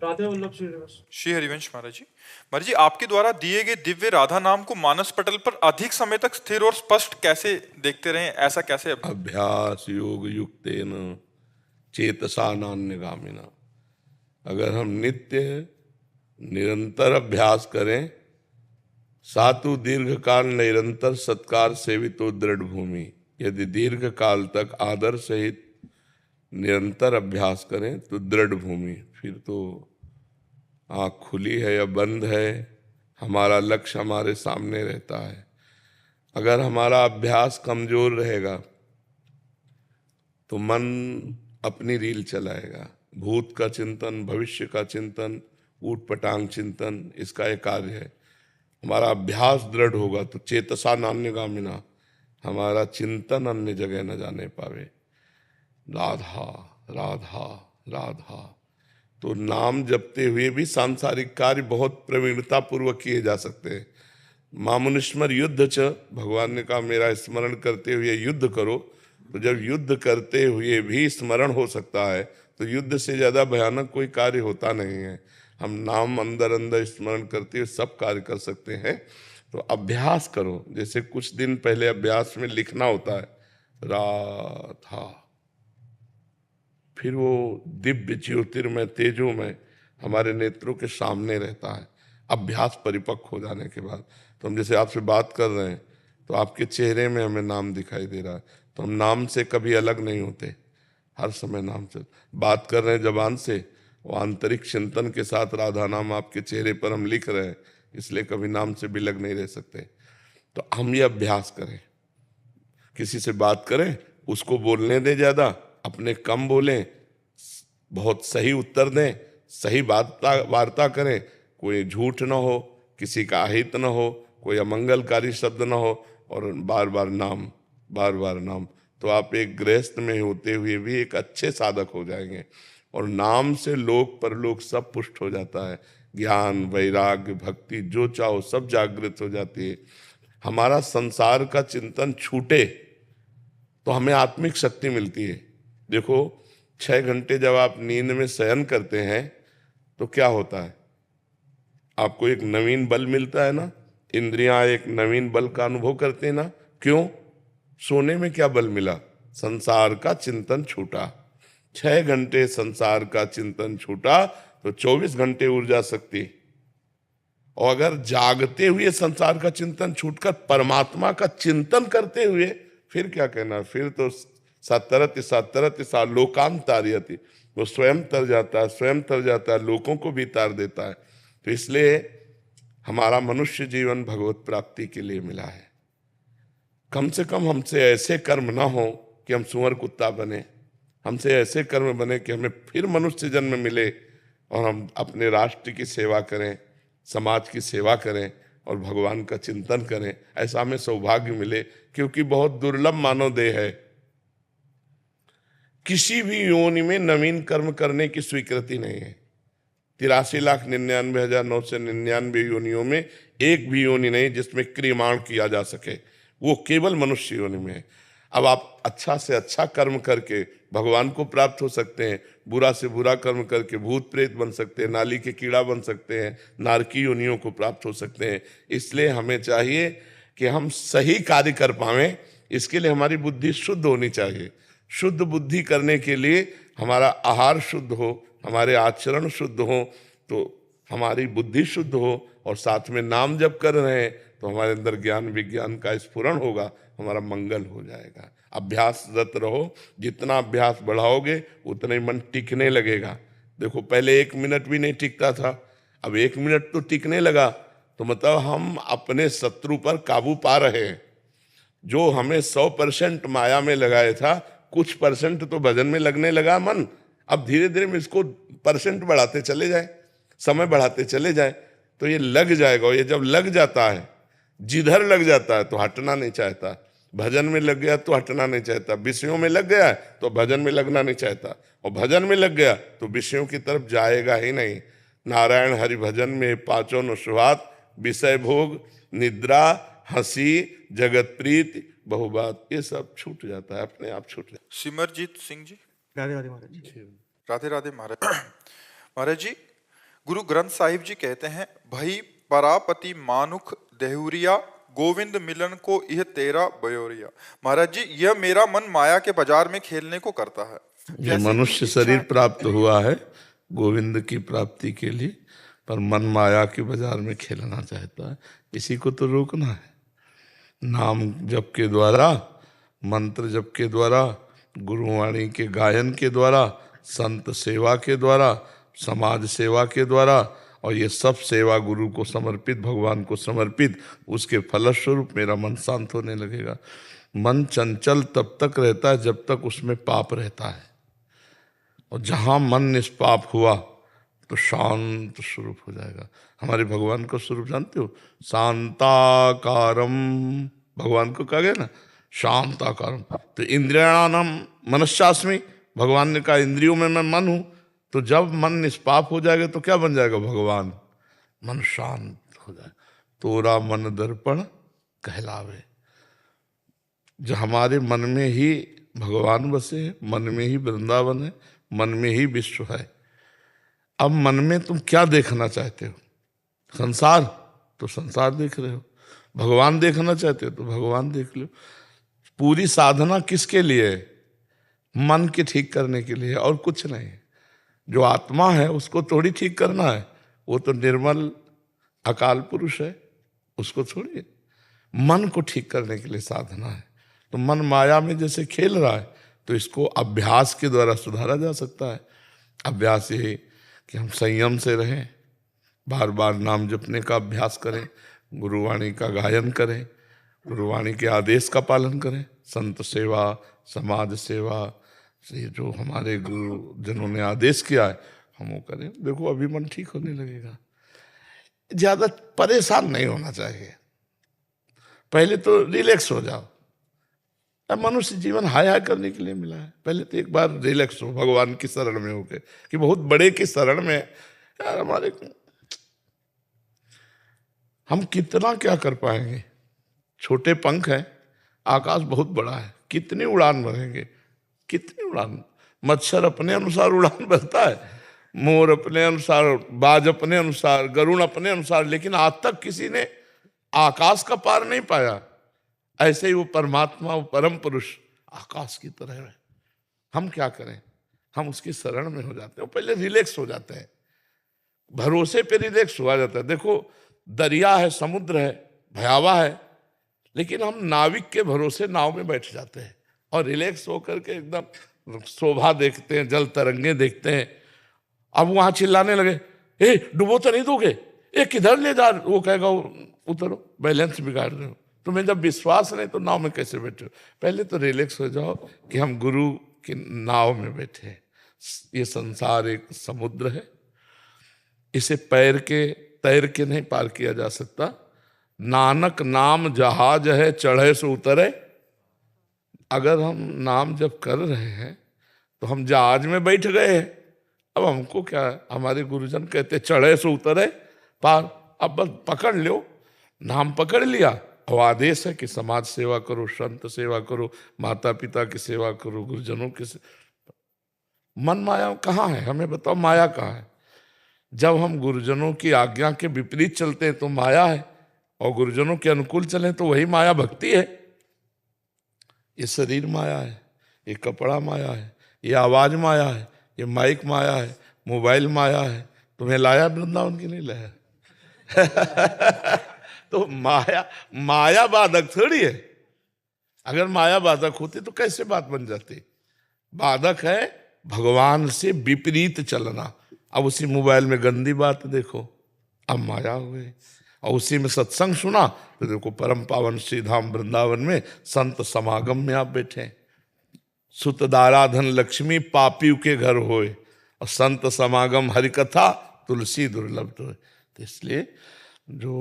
राधे वल्लभ श्रीनिवास। श्री हरिवंश महाराज जी आपके द्वारा दिए गए दिव्य राधा नाम को मानस पटल पर अधिक समय तक स्थिर और स्पष्ट कैसे देखते रहें, ऐसा कैसे? अभ्यास योग युक्तेन चेतसा नान्यगामिना। अगर हम नित्य निरंतर अभ्यास करें, सातु दीर्घ काल निरंतर सत्कार सेवितो दृढ़ भूमि। यदि दीर्घ काल तक आदर सहित निरंतर अभ्यास करें तो दृढ़ भूमि, फिर तो आँख खुली है या बंद है, हमारा लक्ष्य हमारे सामने रहता है। अगर हमारा अभ्यास कमजोर रहेगा तो मन अपनी रील चलाएगा। भूत का चिंतन, भविष्य का चिंतन, ऊट पटांग चिंतन, इसका एक कार्य है। हमारा अभ्यास दृढ़ होगा तो चेतसा नान्यगामिना, हमारा चिंतन अन्य जगह न जाने पावे। राधा राधा राधा। तो नाम जपते हुए भी सांसारिक कार्य बहुत प्रवीणता पूर्वक किए जा सकते हैं। मामुनिस्मर युद्ध च, भगवान ने कहा मेरा स्मरण करते हुए युद्ध करो। तो जब युद्ध करते हुए भी स्मरण हो सकता है तो युद्ध से ज्यादा भयानक कोई कार्य होता नहीं है। हम नाम अंदर अंदर स्मरण करते हुए सब कार्य कर सकते हैं। तो अभ्यास करो। जैसे कुछ दिन पहले अभ्यास में लिखना होता है राधा, फिर वो दिव्य ज्योतिर्मय तेजोमय हमारे नेत्रों के सामने रहता है। अभ्यास परिपक्व हो जाने के बाद तो हम जैसे आपसे बात कर रहे हैं तो आपके चेहरे में हमें नाम दिखाई दे रहा है, तो हम नाम से कभी अलग नहीं होते, हर समय नाम से बात कर रहे हैं जबान से, वो आंतरिक चिंतन के साथ राधा नाम आपके चेहरे पर हम लिख रहे हैं, इसलिए कभी नाम से बिलग नहीं रह सकते। तो हम ये अभ्यास करें। किसी से बात करें उसको बोलने दें ज़्यादा, अपने कम बोलें, बहुत सही उत्तर दें, सही वार्ता करें, कोई झूठ ना हो, किसी का अहित ना हो, कोई अमंगलकारी शब्द ना हो, और बार बार नाम। तो आप एक गृहस्थ में होते हुए भी एक अच्छे साधक हो जाएंगे। और नाम से लोक परलोक सब पुष्ट हो जाता है। ज्ञान, वैराग्य, भक्ति जो चाहो सब जागृत हो जाती है। हमारा संसार का चिंतन छूटे तो हमें आत्मिक शक्ति मिलती है। देखो 6 घंटे जब आप नींद में शयन करते हैं तो क्या होता है, आपको एक नवीन बल मिलता है ना, इंद्रियां एक नवीन बल का अनुभव करते हैं ना। क्यों? सोने में क्या बल मिला? संसार का चिंतन छूटा। 6 घंटे संसार का चिंतन छूटा तो 24 घंटे ऊर्जा शक्ति। और अगर जागते हुए संसार का चिंतन छूटकर परमात्मा का चिंतन करते हुए, फिर क्या कहना, फिर तो सतरति सा लोकांत तारयति, वो स्वयं तर जाता है, लोगों को भी तार देता है। तो इसलिए हमारा मनुष्य जीवन भगवत प्राप्ति के लिए मिला है। कम से कम हमसे ऐसे कर्म ना हो कि हम सुअर कुत्ता बने, हमसे ऐसे कर्म बने कि हमें फिर मनुष्य जन्म मिले और हम अपने राष्ट्र की सेवा करें, समाज की सेवा करें और भगवान का चिंतन करें। ऐसा हमें सौभाग्य मिले, क्योंकि बहुत दुर्लभ मानव देह है। किसी भी योनि में नवीन कर्म करने की स्वीकृति नहीं है। 83,99,999 योनियों में एक भी योनि नहीं जिसमें क्रियमाण किया जा सके, वो केवल मनुष्य योनि में है। अब आप अच्छा से अच्छा कर्म करके भगवान को प्राप्त हो सकते हैं, बुरा से बुरा कर्म करके भूत प्रेत बन सकते हैं, नाली के कीड़ा बन सकते हैं, नारकी योनियों को प्राप्त हो सकते हैं। इसलिए हमें चाहिए कि हम सही कार्य कर पाएं, इसके लिए हमारी बुद्धि शुद्ध होनी चाहिए। शुद्ध बुद्धि करने के लिए हमारा आहार शुद्ध हो, हमारे आचरण शुद्ध हो, तो हमारी बुद्धि शुद्ध हो, और साथ में नाम जप कर रहे हैं तो हमारे अंदर ज्ञान विज्ञान का स्फुरण होगा, हमारा मंगल हो जाएगा। अभ्यासरत रहो, जितना अभ्यास बढ़ाओगे उतना ही मन टिकने लगेगा। देखो पहले 1 मिनट भी नहीं टिकता था, अब 1 मिनट तो टिकने लगा, तो मतलब हम अपने शत्रु पर काबू पा रहे हैं। जो हमें 100% माया में लगाया था, कुछ परसेंट तो भजन में लगने लगा मन। अब धीरे धीरे में इसको परसेंट बढ़ाते चले जाए, समय बढ़ाते चले जाए, तो ये लग जाएगा। ये जब लग जाता है, जिधर लग जाता है तो हटना नहीं चाहता। भजन में लग गया तो हटना नहीं चाहता, विषयों में लग गया तो भजन में लगना नहीं चाहता, और भजन में लग गया तो विषयों की तरफ जाएगा ही नहीं। नारायण हरि भजन में 5 नुस्वात, विषय भोग, निद्रा, हंसी, जगत प्रीति, बहुबात, ये सब छूट जाता है, अपने आप छूट जाता है। सिमरजीत सिंह जी। राधे राधे महाराज जी। राधे राधे महाराज। महाराज जी गुरु ग्रंथ साहिब जी कहते हैं, भई परापति मानुख देहुरिया, गोविंद मिलन को यह तेरा बयोरिया। महाराज जी, यह मेरा मन माया के बाजार में खेलने को करता है। ये जैसे मनुष्य कि शरीर इच्छा- प्राप्त हुआ है गोविंद की प्राप्ति के लिए, पर मन माया के बाजार में खेलना चाहता है। इसी को तो रोकना है। नाम जप के द्वारा, मंत्र जप के द्वारा, गुरुवाणी के गायन के द्वारा, संत सेवा के द्वारा, समाज सेवा के द्वारा, और ये सब सेवा गुरु को समर्पित, भगवान को समर्पित, उसके फलस्वरूप मेरा मन शांत होने लगेगा। मन चंचल तब तक रहता है जब तक उसमें पाप रहता है, और जहाँ मन निष्पाप हुआ तो शांत स्वरूप हो जाएगा। हमारे भगवान का स्वरूप जानते हो, शांताकारम। भगवान को कहा गया ना शांताकारम। तो इंद्रियाणाम मनश्चास्मि, भगवान ने कहा इंद्रियों में मैं मन हूं। तो जब मन निष्पाप हो जाएगा तो क्या बन जाएगा? भगवान। मन शांत हो जाएगा। तोरा मन दर्पण कहलावे। जो हमारे मन में ही भगवान बसे हैं, मन में ही वृंदावन है, मन में ही विश्व है। अब मन में तुम क्या देखना चाहते हो? संसार? तो संसार देख रहे हो। भगवान देखना चाहते हो तो भगवान देख लो। पूरी साधना किसके लिए है? मन के ठीक करने के लिए, और कुछ नहीं। जो आत्मा है उसको थोड़ी ठीक करना है, वो तो निर्मल अकाल पुरुष है, उसको छोड़िए। मन को ठीक करने के लिए साधना है। तो मन माया में जैसे खेल रहा है, तो इसको अभ्यास के द्वारा सुधारा जा सकता है। अभ्यास ये कि हम संयम से रहें, बार बार नाम जपने का अभ्यास करें, गुरुवाणी का गायन करें, गुरुवाणी के आदेश का पालन करें, संत सेवा, समाज सेवा से जो हमारे गुरुजनों ने आदेश किया है हम वो करें। देखो अभी मन ठीक होने लगेगा। ज्यादा परेशान नहीं होना चाहिए। पहले तो रिलैक्स हो जाओ। अब मनुष्य जीवन हाय हाय करने के लिए मिला है। पहले तो एक बार रिलैक्स हो भगवान की शरण में होके, कि बहुत बड़े की शरण में यार हमारे, हम कितना क्या कर पाएंगे? छोटे पंख हैं, आकाश बहुत बड़ा है, कितनी उड़ान भरेंगे? कितनी उड़ान? मच्छर अपने अनुसार उड़ान भरता है, मोर अपने अनुसार, बाज अपने अनुसार, गरुड़ अपने अनुसार, लेकिन आज तक किसी ने आकाश का पार नहीं पाया। ऐसे ही वो परमात्मा, वो परम पुरुष आकाश की तरह है। हम क्या करें? हम उसकी शरण में हो जाते हैं। पहले रिलैक्स हो जाते हैं, भरोसे पे रिलैक्स हुआ जाता है। देखो दरिया है, समुद्र है, भयावह है, लेकिन हम नाविक के भरोसे नाव में बैठ जाते हैं और रिलैक्स होकर के एकदम शोभा देखते हैं, जल तरंगे देखते हैं। अब वहां चिल्लाने लगे, ए डुबो तो नहीं दोगे, ए किधर ले जा, वो कहेगा उतरो, बैलेंस बिगाड़ रहे हो। तुम्हें जब विश्वास नहीं तो नाव में कैसे बैठे हो? पहले तो रिलैक्स हो जाओ कि हम गुरु की नाव में बैठे हैं। ये संसार एक समुद्र है, इसे तैर के नहीं पार किया जा सकता। नानक नाम जहाज है, चढ़े से उतरे। अगर हम नाम जब कर रहे हैं तो हम जहाज में बैठ गए हैं। अब हमको क्या है? हमारे गुरुजन कहते चढ़े से उतरे पार। अब बस पकड़ लो, नाम पकड़ लिया, और आदेश है कि समाज सेवा करो, संत सेवा करो, माता पिता की सेवा करो, गुरुजनों की मन माया कहाँ है? हमें बताओ, माया कहाँ है? जब हम गुरुजनों की आज्ञा के विपरीत चलते हैं तो माया है, और गुरुजनों के अनुकूल चलें तो वही माया भक्ति है। ये शरीर माया है, ये कपड़ा माया है, ये आवाज माया है, ये माइक माया है, मोबाइल माया है। तुम्हें लाया वृंदावन की नहीं लाया? तो माया बाधक थोड़ी है। अगर माया बाधक होती तो कैसे बात बन जाती? बाधक है भगवान से विपरीत चलना। अब उसी मोबाइल में गंदी बात देखो, अब माया हो गई। और उसी में सत्संग सुना तो देखो परम पावन श्री धाम वृंदावन में संत समागम में आप बैठे। सुतदाराधन लक्ष्मी पापी के घर होए, और संत समागम हरिकथा तुलसी दुर्लभ तो। इसलिए जो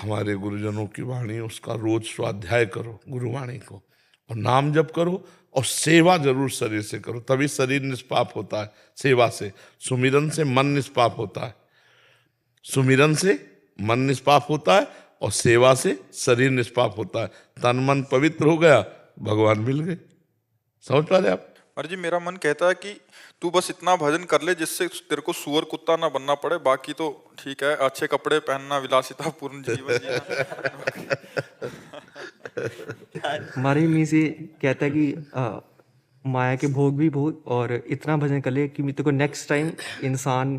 हमारे गुरुजनों की वाणी उसका रोज स्वाध्याय करो, गुरुवाणी को, और नाम जप करो, और सेवा जरूर शरीर से करो, तभी शरीर निष्पाप होता है। सेवा से, सुमिरन से मन निष्पाप होता है, सुमिरन से मन निष्पाप होता है, और सेवा से शरीर निष्पाप होता है। तन मन पवित्र हो गया, भगवान मिल गए। समझ पा रहे आप? महाराज जी, मेरा मन कहता है कि तू बस इतना भजन कर ले जिससे तेरे को सुअर कुत्ता ना बनना पड़े, बाकी तो ठीक है, अच्छे कपड़े पहनना, विलासिता पूर्ण जीवन जीना। हमारे में से कहता है कि माया के भोग भी भोग, और इतना भजन कर ले कि तेरे को नेक्स्ट टाइम इंसान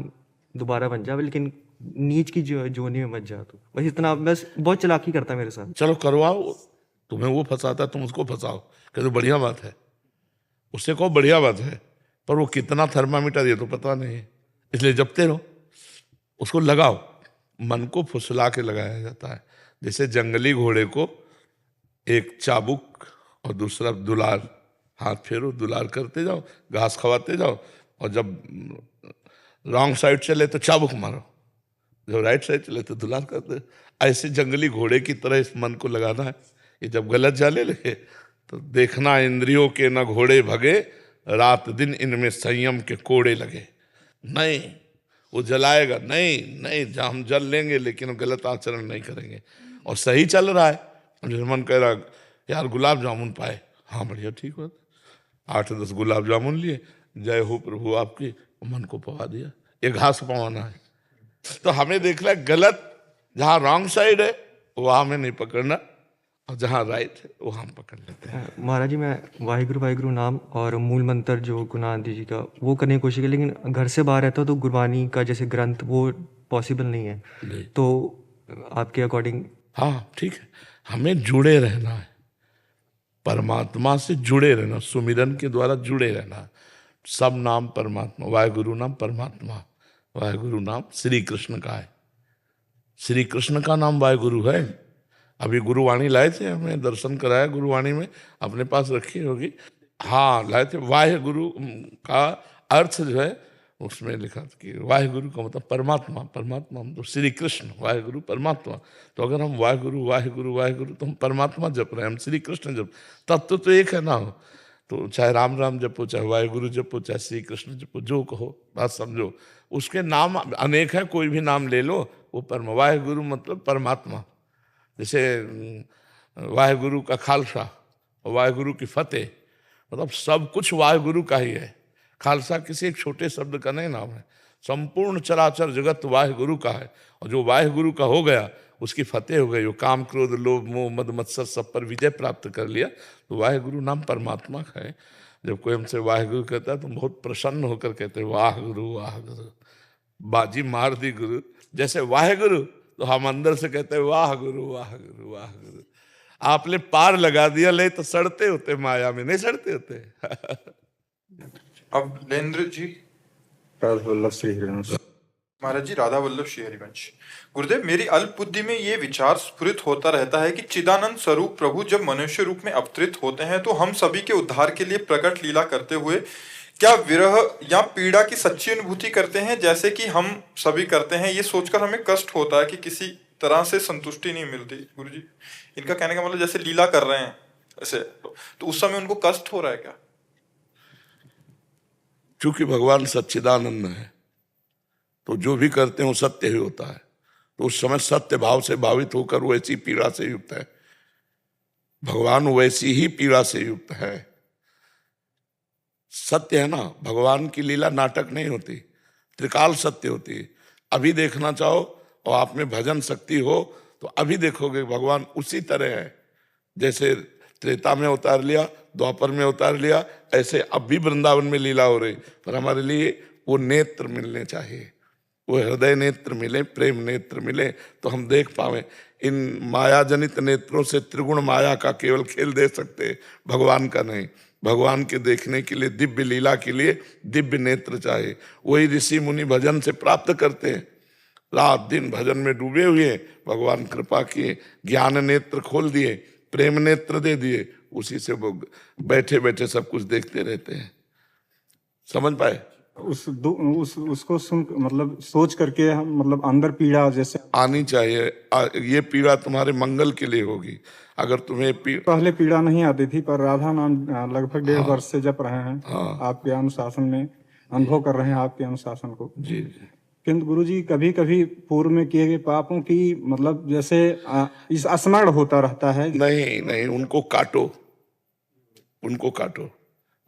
दोबारा बन जाए, लेकिन नीच की जोनी में मत जा तू। बस इतना, बस बहुत चालाकी करता है मेरे साथ। चलो करवाओ, तुम्हें वो फंसाता है तुम उसको फंसाओ, कहते बढ़िया बात है, उससे कहो बढ़िया बात है, पर वो कितना थर्मामीटर ये तो पता नहीं है, इसलिए जपते रहो, उसको लगाओ। मन को फुसला के लगाया जाता है, जैसे जंगली घोड़े को एक चाबुक और दूसरा दुलार, हाथ फेरो दुलार करते जाओ, घास खवाते जाओ, और जब रॉन्ग साइड चले तो चाबुक मारो, जब राइट साइड चले तो दुलार करते। ऐसे जंगली घोड़े की तरह इस मन को लगाना है। ये जब गलत जाले लगे तो देखना इंद्रियों के न घोड़े भगे, रात दिन इनमें संयम के कोड़े लगे। नहीं, वो जलाएगा नहीं, नहीं हम जल लेंगे लेकिन गलत आचरण नहीं करेंगे। और सही चल रहा है, जैसे मन कह रहा यार गुलाब जामुन पाए, हाँ बढ़िया ठीक बात, 8-10 गुलाब जामुन लिए, जय हो प्रभु आपकी, मन को पवा दिया। ये घास पवाना है। तो हमें देखना गलत, जहाँ रॉन्ग साइड है वहाँ हमें नहीं पकड़ना, और जहाँ राइट है वहाँ हम पकड़ लेते हैं। महाराज जी, मैं वाहिगुरु वाहिगुरु नाम और मूल मंत्र जो गुरु नानक देव जी का, वो करने की कोशिश की, लेकिन घर से बाहर रहता हूँ तो गुरबानी का जैसे ग्रंथ वो पॉसिबल नहीं है। तो आपके अकॉर्डिंग? हाँ ठीक है, हमें जुड़े रहना है, परमात्मा से जुड़े रहना, सुमिरन के द्वारा जुड़े रहना। सब नाम परमात्मा, वाहिगुरु नाम परमात्मा, वाहिगुरु नाम श्री कृष्ण का है, श्री कृष्ण का नाम वाहिगुरु है। अभी गुरुवाणी लाए थे, हमें दर्शन कराया गुरुवाणी में, अपने पास रखी होगी, हाँ लाए थे। वाहिगुरु का अर्थ जो है उसमें लिखा था कि वाहिगुरु का मतलब परमात्मा, परमात्मा हम तो श्री कृष्ण, वाहिगुरु परमात्मा। तो अगर हम वाहिगुरु वाहिगुरु वाहिगुरु तो हम परमात्मा जप रहे हैं, हम श्री कृष्ण जप, तत्व तो एक है ना। तो चाहे राम राम जपो, चाहे वाहिगुरु जपो, चाहे श्री कृष्ण जपो, जो कहो बात समझो। उसके नाम अनेक है, कोई भी नाम ले लो, वो वाहिगुरु मतलब परमात्मा। जैसे वाहिगुरु का खालसा, वाहिगुरु की फतेह, मतलब सब कुछ वाहिगुरु का ही है। खालसा किसी एक छोटे शब्द का नहीं नाम है, संपूर्ण चराचर जगत वाहिगुरु का है। और जो वाहिगुरु का हो गया उसकी फतेह हो गई, वो काम क्रोध लोभ मोह मद मत्सर सब पर विजय प्राप्त कर लिया, तो वाहिगुरु नाम परमात्मा का है। जब कोई हमसे वाहिगुरु कहता है तो बहुत प्रसन्न होकर कहते हैं वाह गुरु वाह गुरु, बाजी मार दी गुरु। जैसे वाहिगुरु तो हम अंदर से कहते हैं वाह गुरु वाह गुरु वाह गुरु। आपने पार लगा दिया, ले तो सड़ते होते माया में, नहीं सड़ते होते। अब लेंद्र जी। राधा वल्लभ श्री हरिवंश। महाराज जी, राधा वल्लभ श्री हरिवंश। गुरुदेव, मेरी अल्प बुद्धि में ये विचार स्फुरित होता रहता है कि चिदानंद स्वरूप प्रभु जब मनुष्य रूप में अवतरित होते हैं तो हम सभी के उद्धार के लिए प्रकट लीला करते हुए क्या विरह या पीड़ा की सच्ची अनुभूति करते हैं, जैसे कि हम सभी करते हैं। ये सोचकर हमें कष्ट होता है कि किसी तरह से संतुष्टि नहीं मिलती। गुरु जी, इनका कहने का मतलब जैसे लीला कर रहे हैं ऐसे, तो उस समय उनको कष्ट हो रहा है क्या? चूंकि भगवान सच्चिदानंद है तो जो भी करते हैं वो सत्य ही होता है, तो उस समय सत्य भाव से भावित होकर वो ऐसी पीड़ा से युक्त है। भगवान वैसी ही पीड़ा से युक्त है। सत्य है ना, भगवान की लीला नाटक नहीं होती, त्रिकाल सत्य होती है। अभी देखना चाहो और आप में भजन शक्ति हो तो अभी देखोगे भगवान उसी तरह है जैसे त्रेता में उतार लिया, द्वापर में उतार लिया, ऐसे अब भी वृंदावन में लीला हो रही। पर हमारे लिए वो नेत्र मिलने चाहिए, वो हृदय नेत्र मिले, प्रेम नेत्र मिले, तो हम देख पावे। इन माया जनित नेत्रों से त्रिगुण माया का केवल खेल दे सकते, भगवान का नहीं। भगवान के देखने के लिए, दिव्य लीला के लिए दिव्य नेत्र चाहिए। वही ऋषि मुनि भजन से प्राप्त करते हैं, रात दिन भजन में डूबे हुए, भगवान कृपा किए, ज्ञान नेत्र खोल दिए, प्रेम नेत्र दे दिए, उसी से वो बैठे बैठे सब कुछ देखते रहते हैं। समझ पाए? उसको सुन, मतलब सोच करके हम, मतलब अंदर पीड़ा जैसे आनी चाहिए। ये पीड़ा तुम्हारे मंगल के लिए होगी। अगर तुम्हें पहले पीड़ा नहीं आती थी, पर राधा नाम लगभग 1.5 वर्ष से जप रहे हैं। आपके अनुशासन में अनुभव कर रहे हैं, आपके अनुशासन को जी। किंतु गुरुजी कभी कभी पूर्व में किए गए पापों की, मतलब जैसे इस स्मरण होता रहता है। नहीं नहीं, उनको काटो, उनको काटो।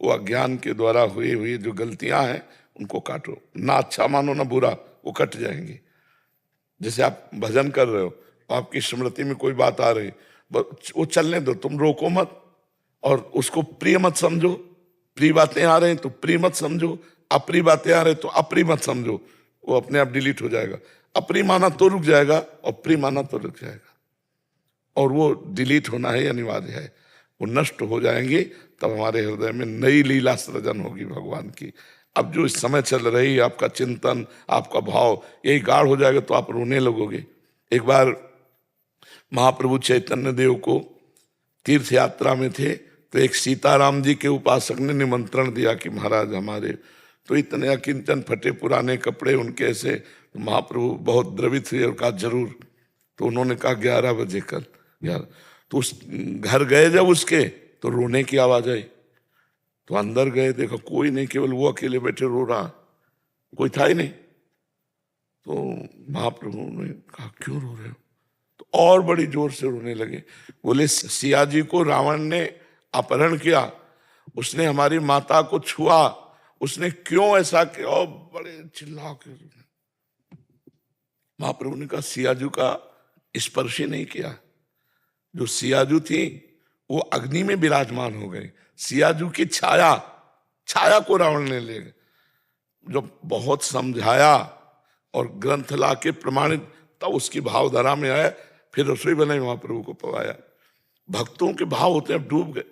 वो अज्ञान के द्वारा हुई हुई जो गलतियां हैं उनको काटो, ना अच्छा मानो ना बुरा, वो कट जाएंगी। जैसे आप भजन कर रहे हो, आपकी स्मृति में कोई बात आ रही, वो चलने दो, तुम रोको मत और उसको प्रिय मत समझो। प्रिय बातें आ रही तो प्रिय मत समझो, अप्रिय बातें आ रही तो अप्रिय मत समझो, वो अपने आप डिलीट हो जाएगा। अप्रिय माना तो रुक जाएगा और प्रिय माना तो रुक जाएगा, और वो डिलीट होना ही अनिवार्य है। वो नष्ट हो जाएंगे तब हमारे हृदय में नई लीला सृजन होगी भगवान की। अब जो इस समय चल रही आपका चिंतन, आपका भाव यही गाढ़ हो जाएगा तो आप रोने लगोगे। एक बार महाप्रभु चैतन्य देव को तीर्थ यात्रा में थे तो एक सीताराम जी के उपासक ने निमंत्रण दिया कि महाराज हमारे, तो इतने अकिंचन फटे पुराने कपड़े उनके ऐसे, तो महाप्रभु बहुत द्रवित हुए और कहा जरूर। तो उन्होंने कहा 11 बजे कल 11। तो उस घर गए जब उसके तो रोने की आवाज आई, तो अंदर गए, देखा कोई नहीं, केवल वो अकेले बैठे रो रहा, कोई था ही नहीं। तो महाप्रभु ने कहा क्यों रो रहे हो? तो और बड़ी जोर से रोने लगे। बोले सिया जी को रावण ने अपहरण किया, उसने हमारी माता को छुआ, उसने क्यों ऐसा किया? और बड़े चिल्ला के महाप्रभु ने कहा सियाजू का स्पर्श ही नहीं किया। जो सियाजू थी वो अग्नि में विराजमान हो गई, सियाजू की छाया को रावण ने ले गए। जब बहुत समझाया और ग्रंथ ला के प्रमाणित, तब उसकी भावधारा में आया, फिर रसोई बनाई, महाप्रभु को पवाया। भक्तों के भाव होते हैं, डूब गए।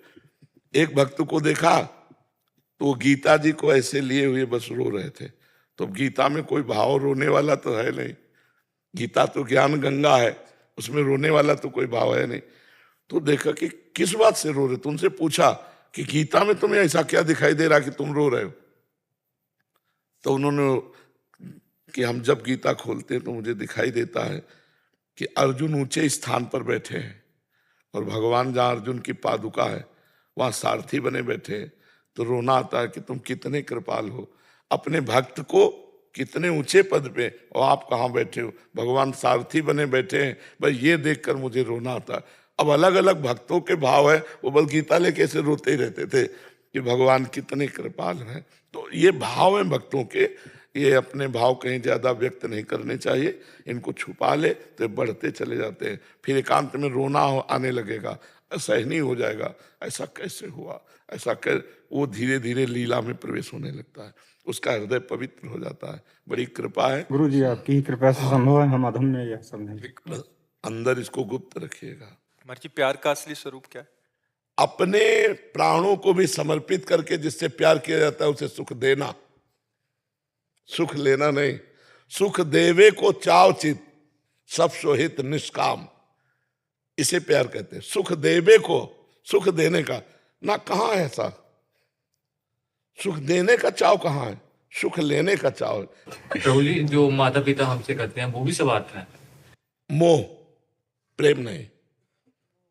एक भक्त को देखा तो वो गीता जी को ऐसे लिए हुए बस रो रहे थे। तो गीता में कोई भाव रोने वाला तो है नहीं, गीता तो ज्ञान गंगा है, उसमें रोने वाला तो कोई भाव है नहीं। तो देखा कि किस बात से रो रहे, तुमसे पूछा कि गीता में तुम्हें ऐसा क्या दिखाई दे रहा कि तुम रो रहे हो? तो उन्होंने कि हम जब गीता खोलते हैं तो मुझे दिखाई देता है कि अर्जुन ऊंचे स्थान पर बैठे हैं और भगवान जहाँ अर्जुन की पादुका है वहाँ सारथी बने बैठे हैं। तो रोना आता है कि तुम कितने कृपाल हो, अपने भक्त को कितने ऊंचे पद पे, और आप कहाँ बैठे हो, भगवान सारथी बने बैठे हैं। भाई ये देखकर मुझे रोना आता है। अब अलग अलग भक्तों के भाव है, वो बल गीता लेके ऐसे रोते ही रहते थे कि भगवान कितने कृपाल हैं। तो ये भाव हैं भक्तों के, ये अपने भाव कहीं ज्यादा व्यक्त नहीं करने चाहिए, इनको छुपा ले तो बढ़ते चले जाते हैं। फिर एकांत में रोना आने लगेगा, असहनीय हो जाएगा, ऐसा कैसे हुआ, ऐसा वो धीरे धीरे लीला में प्रवेश होने लगता है, उसका हृदय पवित्र हो जाता है। बड़ी कृपा है गुरु जी, आपकी ही कृपा से संभव है, हम अधम में यह समझें। अंदर इसको गुप्त रखिएगा। हमारे प्यार का असली स्वरूप क्या है? अपने प्राणों को भी समर्पित करके जिससे प्यार किया जाता है उसे सुख देना, सुख लेना नहीं। सुख देवे को चाव चित, सब सोहित निष्काम, इसे प्यार कहते हैं। सुख देवे को, सुख देने का ना, कहाँ है ऐसा? सुख देने का चाव कहाँ है? सुख लेने का चाव है। प्रभु जी, जो माता पिता हमसे करते हैं वो भी सब आता है। मोह, प्रेम नहीं।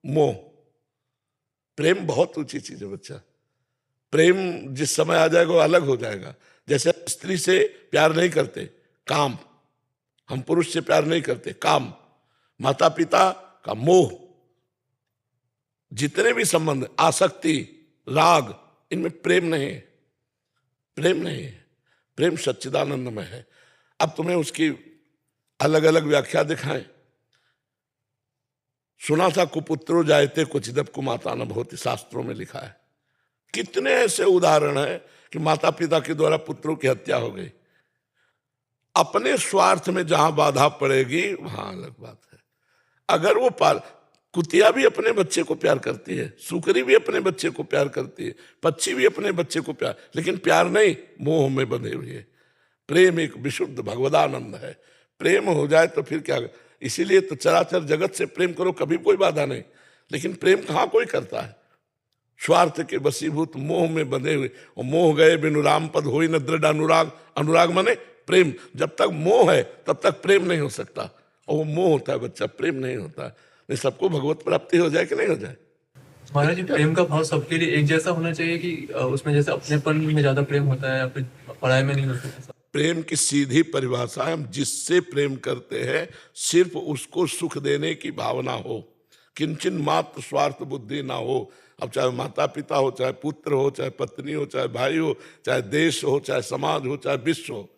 मोह, प्रेम बहुत ऊंची चीज है बच्चा। प्रेम जिस समय आ जाएगा वो अलग हो जाएगा। जैसे स्त्री से प्यार नहीं करते, काम, हम पुरुष से प्यार नहीं करते, काम। माता पिता का मोह, जितने भी संबंध, आसक्ति, राग, इनमें प्रेम नहीं है, प्रेम नहीं है। प्रेम सच्चिदानंद में है। अब तुम्हें उसकी अलग अलग व्याख्या दिखाएं। सुना था कुपुत्रो जायते क्वचिदप कुमाता न भवति, शास्त्रों में लिखा है। कितने ऐसे उदाहरण हैं कि माता पिता के द्वारा पुत्रों की हत्या हो गई। अपने स्वार्थ में जहां बाधा पड़ेगी वहां अलग बात है। अगर वो कुतिया भी अपने बच्चे को प्यार करती है, सुकरी भी अपने बच्चे को प्यार करती है, पक्षी भी अपने बच्चे को प्यार, लेकिन प्यार नहीं, मोह में बंधे हुए है। प्रेम एक विशुद्ध भगवदानंद है। प्रेम हो जाए तो फिर क्या, इसीलिए तो चराचर जगत से प्रेम करो, कभी कोई बाधा नहीं। लेकिन प्रेम कहाँ कोई करता है? स्वार्थ के वशीभूत मोह में बंधे हुए, और मोह गए बिनु राम पद होई न दृढ़ अनुराग। अनुराग माने प्रेम। जब तक मोह है तब तक प्रेम नहीं हो सकता, और वो मोह होता है बच्चा, प्रेम नहीं होता है। सबको भगवत प्राप्ति हो जाए कि नहीं हो जाए? महाराज जी, प्रेम का भाव सबके लिए एक जैसा होना चाहिए कि उसमें जैसे अपनेपन में ज्यादा प्रेम होता है या फिर पढ़ाई में नहीं होता है? प्रेम की सीधी परिभाषा है, हम जिससे प्रेम करते हैं सिर्फ उसको सुख देने की भावना हो, किंचन मात्र स्वार्थ बुद्धि ना हो। अब चाहे माता पिता हो, चाहे पुत्र हो, चाहे पत्नी हो, चाहे भाई हो, चाहे देश हो, चाहे समाज हो, चाहे विश्व हो,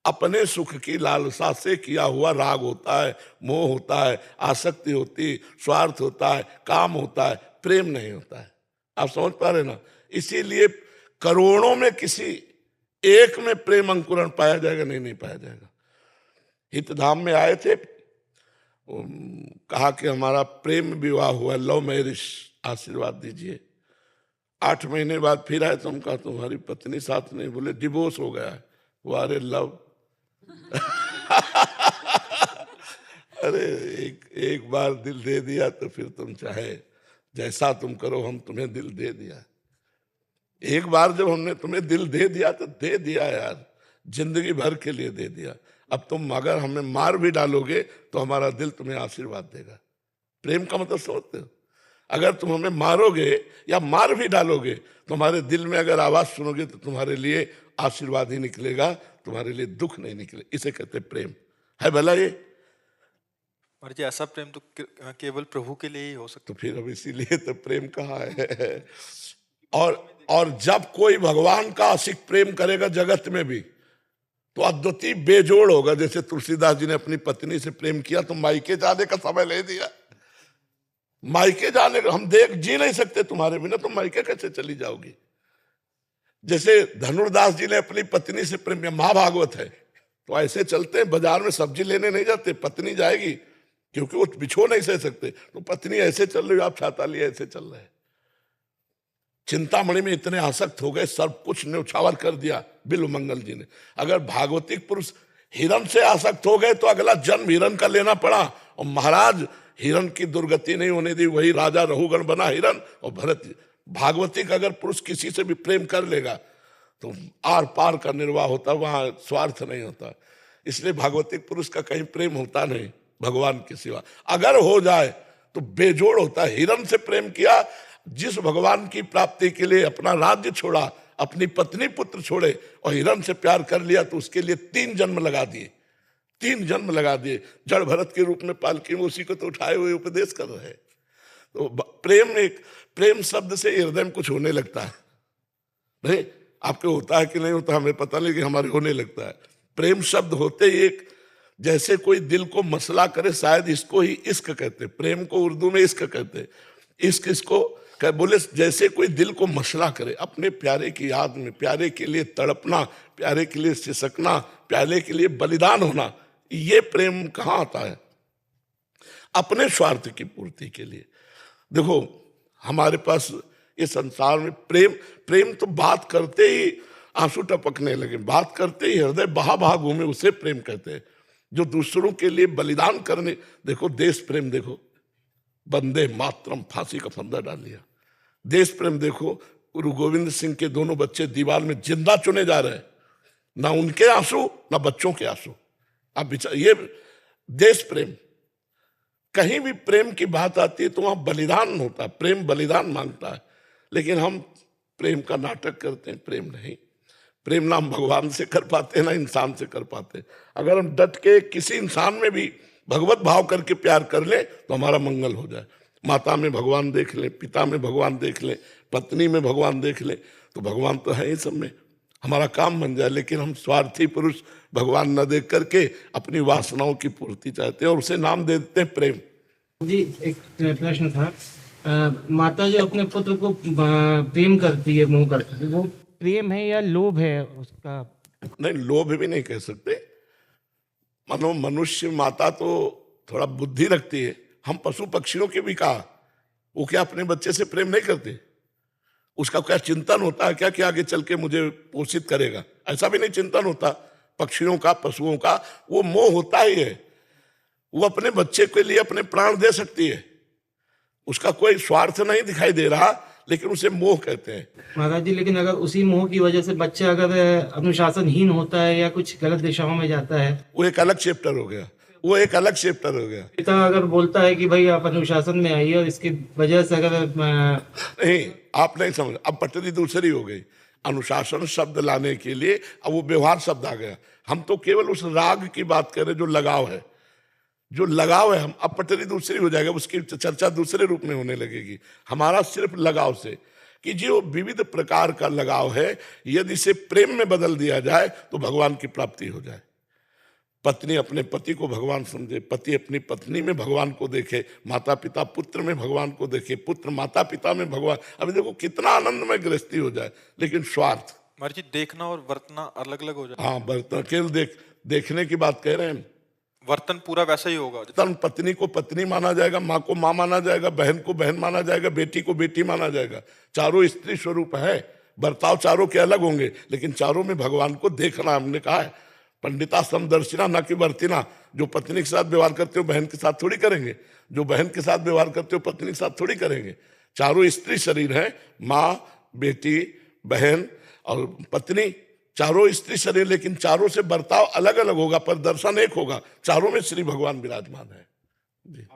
अपने सुख की लालसा से किया हुआ राग होता है, मोह होता है, आसक्ति होती, स्वार्थ होता है, काम होता है, प्रेम नहीं होता है। आप समझ पा रहे ना? इसीलिए करोड़ों में किसी एक में प्रेम अंकुरण पाया जाएगा? नहीं पाया जाएगा। हितधाम में आए थे, कहा कि हमारा प्रेम विवाह हुआ, लव मैरिज, आशीर्वाद दीजिए। 8 महीने बाद फिर आए तो हम कहा तुम्हारी पत्नी साथ नहीं, बोले डिवोर्स हो गया है। वो अरे लव अरे एक बार दिल दे दिया तो फिर तुम चाहे जैसा तुम करो, हम तुम्हें दिल दे दिया। एक बार जब हमने तुम्हें दिल दे दिया तो दे दिया यार, जिंदगी भर के लिए दे दिया। अब तुम अगर हमें मार भी डालोगे तो हमारा दिल तुम्हें आशीर्वाद देगा। प्रेम का मतलब समझते हो? अगर तुम हमें मारोगे या मार भी डालोगे तो हमारे दिल में अगर आवाज सुनोगे तो तुम्हारे लिए आशीर्वाद ही निकलेगा, तुम्हारे लिए दुख नहीं निकले। इसे कहते प्रेम है भला ये। और जी ऐसा प्रेम तो केवल प्रभु के लिए ही हो सकता। तो फिर अब इसीलिए तो प्रेम कहाँ है। और जब कोई भगवान का आशिक प्रेम करेगा जगत में भी तो अद्वितीय बेजोड़ होगा। जैसे तुलसीदास जी ने अपनी पत्नी से प्रेम किया तो मायके जाने का समय ले दिया। मायके जाने का हम जी नहीं सकते तुम्हारे बिना, तुम मायके कैसे चली जाओगी। जैसे धनुर्दास जी ने अपनी पत्नी से प्रेम किया, महाभागवत है, तो ऐसे चलते हैं बाजार में सब्जी लेने नहीं जाते, पत्नी जाएगी क्योंकि वो बिछो नहीं सह सकते, तो पत्नी ऐसे चल रही, आप छाता लिए ऐसे चल रहे। चिंतामणि में इतने आसक्त हो गए, सब कुछ न्यौछावर कर दिया बिल्व मंगल जी ने। अगर भागवतिक पुरुष हिरण से आसक्त हो गए तो अगला जन्म हिरण का लेना पड़ा, और महाराज हिरण की दुर्गति नहीं होने दी, वही राजा रहुगण बना हिरण। और भरत भागवतिक अगर पुरुष किसी से भी प्रेम कर लेगा तो आर पार का निर्वाह होता, वहां स्वार्थ नहीं होता। इसलिए भागवतिक पुरुष का कहीं प्रेम होता नहीं भगवान के सिवा। अगर हो जाए तो बेजोड़ होता है। हिरण से प्रेम किया, जिस भगवान की प्राप्ति के लिए अपना राज्य छोड़ा, अपनी पत्नी पुत्र छोड़े और हिरण से प्यार कर लिया, तो उसके लिए 3 जन्म लगा दिए, 3 जन्म लगा दिए। जड़ भरत के रूप में पालकी में उसी को तो उठाए हुए उपदेश कर रहे हैं। तो प्रेम शब्द से हृदय में कुछ होने लगता है। नहीं, आपके होता है कि नहीं होता हमें पता नहीं, कि हमारे होने लगता है। प्रेम शब्द होते ही एक जैसे कोई दिल को मसला करे, शायद इसको ही इश्क कहते। प्रेम को उर्दू में इश्क कहते। इश्क इसको बोले जैसे कोई दिल को मसला करे, अपने प्यारे की याद में प्यारे के लिए तड़पना, प्यारे के लिए सिसकना, प्यारे के लिए बलिदान होना। ये प्रेम कहाँ आता है? अपने स्वार्थ की पूर्ति के लिए। देखो हमारे पास ये संसार में प्रेम तो बात करते ही आंसू टपकने लगे, बात करते ही हृदय बहा बहा घूमे, उसे प्रेम कहते हैं। जो दूसरों के लिए बलिदान करने, देखो देश प्रेम, देखो वंदे मातरम, फांसी का फंदा डाल लिया। देश प्रेम देखो, गुरु गोविंद सिंह के दोनों बच्चे दीवार में जिंदा चुने जा रहे हैं, ना उनके आंसू ना बच्चों के आंसू। अब ये देश प्रेम। कहीं भी प्रेम की बात आती है तो वहां बलिदान होता है, प्रेम बलिदान मांगता है। लेकिन हम प्रेम का नाटक करते हैं, प्रेम नहीं। प्रेम ना हम भगवान से कर पाते ना इंसान से कर पाते। अगर हम डट के किसी इंसान में भी भगवत भाव करके प्यार कर ले तो हमारा मंगल हो जाए। माता में भगवान देख ले, पिता में भगवान देख ले, पत्नी में भगवान देख ले, तो भगवान तो है ही सब में, हमारा काम बन जाए। लेकिन हम स्वार्थी पुरुष भगवान न देख करके अपनी वासनाओं की पूर्ति चाहते हैं और उसे नाम दे देते हैं प्रेम। जी एक प्रश्न था, माता जो अपने पुत्र को प्रेम करती है, मोह करती है, वो प्रेम है या लोभ है उसका? नहीं, लोभ भी नहीं कह सकते। मानो मनुष्य माता तो थोड़ा बुद्धि रखती है, हम पशु पक्षियों के भी कहा, वो क्या अपने बच्चे से प्रेम नहीं करते? उसका क्या चिंतन होता है क्या कि आगे चल के मुझे पोषित करेगा? ऐसा भी नहीं चिंतन होता पक्षियों का, पशुओं का। वो मोह होता ही है। वो अपने बच्चे के लिए अपने प्राण दे सकती है, उसका कोई स्वार्थ नहीं दिखाई दे रहा, लेकिन उसे मोह कहते हैं। महाराज जी, लेकिन अगर उसी मोह की वजह से बच्चा अगर अनुशासनहीन होता है या कुछ गलत दिशाओं में जाता है, वो एक अलग चैप्टर हो गया, वो एक अलग चैप्टर हो गया। पिता अगर बोलता है कि भाई आप अनुशासन में आइए और इसकी वजह से अगर नहीं, आप नहीं समझ, अब पटरी दूसरी हो गई। अनुशासन शब्द लाने के लिए अब वो व्यवहार शब्द आ गया। हम तो केवल उस राग की बात करें जो लगाव है। जो लगाव है, हम अब पटरी दूसरी हो जाएगा, उसकी चर्चा दूसरे रूप में होने लगेगी। हमारा सिर्फ लगाव से, कि जो विविध प्रकार का लगाव है, यदि इसे प्रेम में बदल दिया जाए तो भगवान की प्राप्ति हो जाए। पत्नी अपने पति को भगवान समझे, पति अपनी पत्नी में भगवान को देखे, माता पिता पुत्र में भगवान को देखे, पुत्र माता पिता में भगवान। अभी देखो कितना आनंदमय गृहस्थी हो जाए, लेकिन स्वार्थ। महाराज जी, देखना और वर्तना अलग अलग हो जाए। हाँ, बर्तन केवल देखने की बात कह रहे हैं, वर्तन पूरा वैसा ही होगा। तन पत्नी को पत्नी माना जाएगा, माँ को माँ माना जाएगा, बहन को बहन माना जाएगा, बेटी को बेटी माना जाएगा। चारों स्त्री स्वरूप है, बर्ताव चारों के अलग होंगे, लेकिन चारों में भगवान को देखना। हमने कहा है पंडिता समदर्शिना न कि वर्तिना। जो पत्नी के साथ व्यवहार करते हो बहन के साथ थोड़ी करेंगे, जो बहन के साथ व्यवहार करते हो पत्नी के साथ थोड़ी करेंगे। चारों स्त्री शरीर है, माँ, बेटी, बहन और पत्नी, चारों स्त्री शरीर, लेकिन चारों से बर्ताव अलग अलग होगा, पर दर्शन एक होगा। चारों में श्री भगवान विराजमान है। जी।